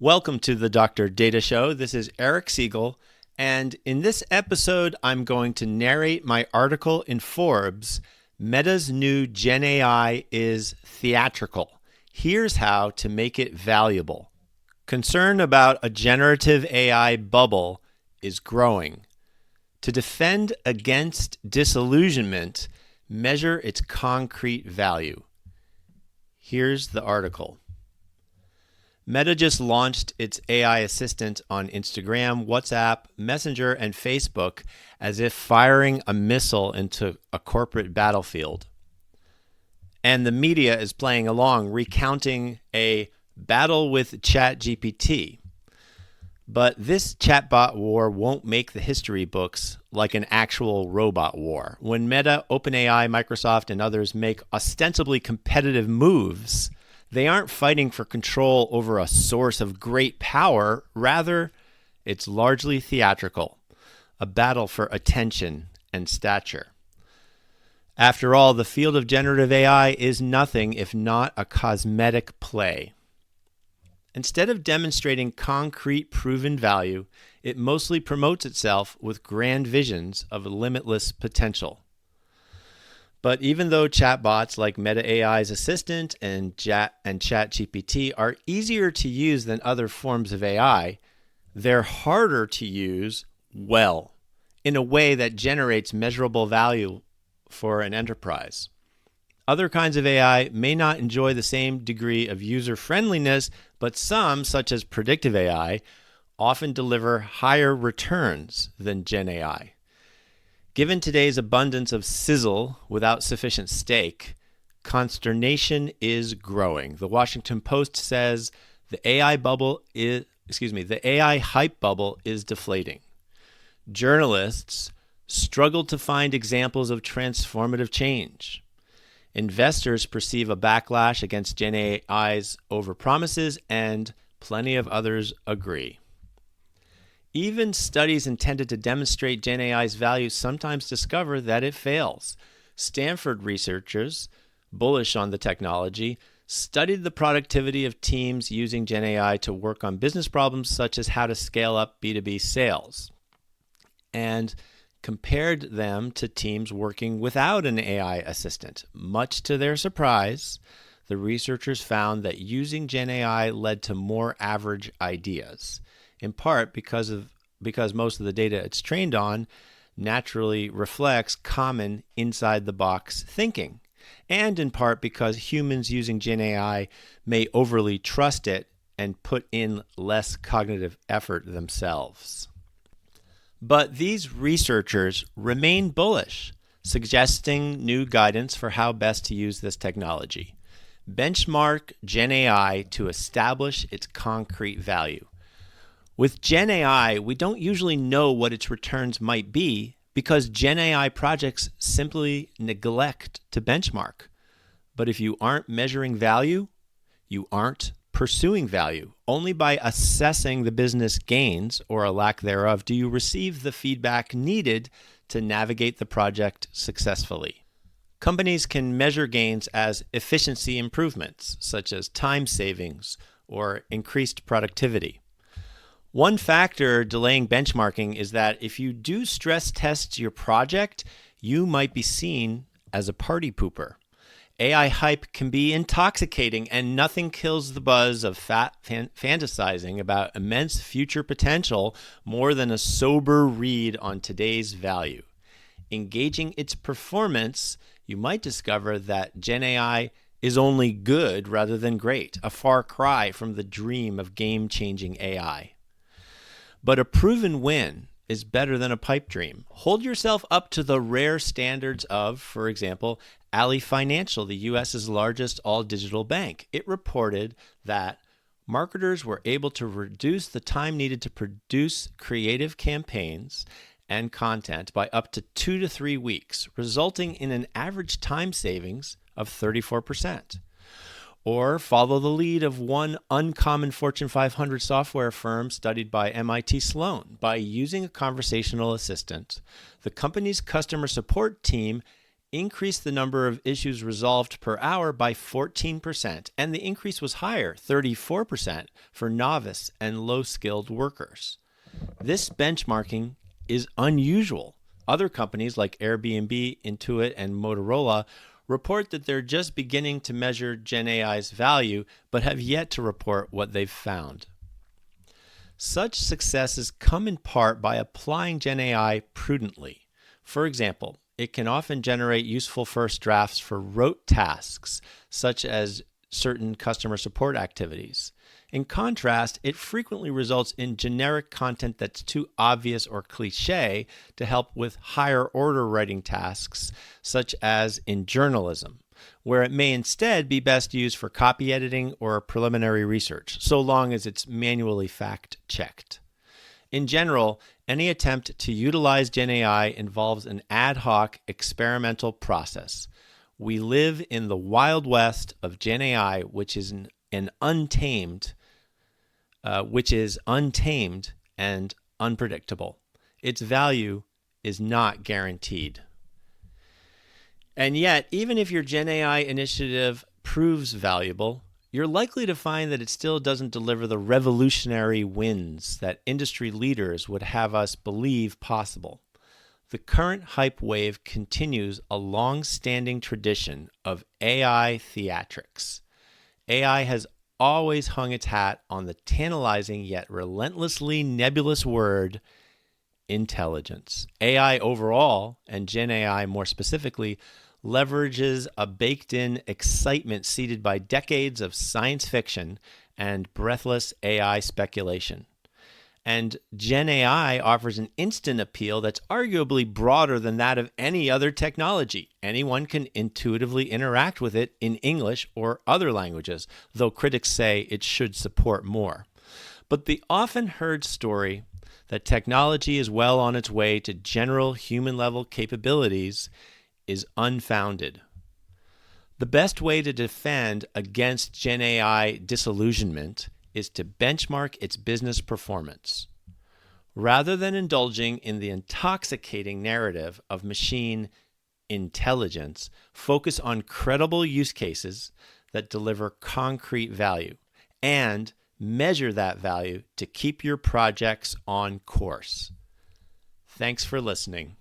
Welcome to the Dr. Data Show. This is Eric Siegel, and in this episode, I'm going to narrate my article in Forbes, Meta's new GenAI is Theatrical. Here's how to make it valuable. Concern about a generative AI bubble is growing. To defend against disillusionment, measure its concrete value. Here's the article. Meta just launched its AI assistant on Instagram, WhatsApp, Messenger, and Facebook as if firing a missile into a corporate battlefield. And the media is playing along, recounting a battle with ChatGPT. But this chatbot war won't make the history books like an actual robot war. When Meta, OpenAI, Microsoft, and others make ostensibly competitive moves, they aren't fighting for control over a source of great power. Rather, it's largely theatrical, a battle for attention and stature. After all, the field of generative AI is nothing if not a cosmetic play. Instead of demonstrating concrete proven value, it mostly promotes itself with grand visions of limitless potential. But even though chatbots like Meta AI's assistant and ChatGPT are easier to use than other forms of AI, they're harder to use well, in a way that generates measurable value for an enterprise. Other kinds of AI may not enjoy the same degree of user-friendliness, but some, such as predictive AI, often deliver higher returns than GenAI. Given today's abundance of sizzle without sufficient steak, consternation is growing. The Washington Post says the AI hype bubble is deflating. Journalists struggle to find examples of transformative change. Investors perceive a backlash against GenAI's overpromises, and plenty of others agree. Even studies intended to demonstrate GenAI's value sometimes discover that it fails. Stanford researchers, bullish on the technology, studied the productivity of teams using GenAI to work on business problems such as how to scale up B2B sales, and compared them to teams working without an AI assistant. Much to their surprise, the researchers found that using GenAI led to more average ideas, in part because most of the data it's trained on naturally reflects common inside-the-box thinking, and in part because humans using GenAI may overly trust it and put in less cognitive effort themselves. But these researchers remain bullish, suggesting new guidance for how best to use this technology. Benchmark GenAI to establish its concrete value. With GenAI, we don't usually know what its returns might be because GenAI projects simply neglect to benchmark. But if you aren't measuring value, you aren't pursuing value. Only by assessing the business gains, or a lack thereof, do you receive the feedback needed to navigate the project successfully. Companies can measure gains as efficiency improvements, such as time savings or increased productivity. One factor delaying benchmarking is that if you do stress test your project, you might be seen as a party pooper. AI hype can be intoxicating, and nothing kills the buzz of fantasizing about immense future potential more than a sober read on today's value. Engaging its performance, you might discover that GenAI is only good rather than great, a far cry from the dream of game-changing AI. But a proven win is better than a pipe dream. Hold yourself up to the rare standards of, for example, Ally Financial, the U.S.'s largest all-digital bank. It reported that marketers were able to reduce the time needed to produce creative campaigns and content by up to 2 to 3 weeks, resulting in an average time savings of 34%. Or follow the lead of one uncommon Fortune 500 software firm studied by MIT Sloan. By using a conversational assistant, the company's customer support team increased the number of issues resolved per hour by 14%, and the increase was higher, 34%, for novice and low-skilled workers. This benchmarking is unusual. Other companies like Airbnb, Intuit, and Motorola report that they're just beginning to measure GenAI's value, but have yet to report what they've found. Such successes come in part by applying GenAI prudently. For example, it can often generate useful first drafts for rote tasks, such as certain customer support activities. In contrast, it frequently results in generic content that's too obvious or cliché to help with higher order writing tasks, such as in journalism, where it may instead be best used for copy editing or preliminary research, so long as it's manually fact-checked. In general, any attempt to utilize GenAI involves an ad hoc experimental process. We live in the wild west of GenAI, which is untamed and unpredictable. Its value is not guaranteed. And yet, even if your GenAI initiative proves valuable, you're likely to find that it still doesn't deliver the revolutionary wins that industry leaders would have us believe possible. The current hype wave continues a long-standing tradition of AI theatrics. AI has always hung its hat on the tantalizing yet relentlessly nebulous word intelligence. AI overall, and GenAI more specifically, leverages a baked-in excitement seeded by decades of science fiction and breathless AI speculation. And GenAI offers an instant appeal that's arguably broader than that of any other technology. Anyone can intuitively interact with it in English or other languages, though critics say it should support more. But the often heard story that technology is well on its way to general human-level capabilities is unfounded. The best way to defend against GenAI disillusionment is to benchmark its business performance. Rather than indulging in the intoxicating narrative of machine intelligence, focus on credible use cases that deliver concrete value and measure that value to keep your projects on course. Thanks for listening.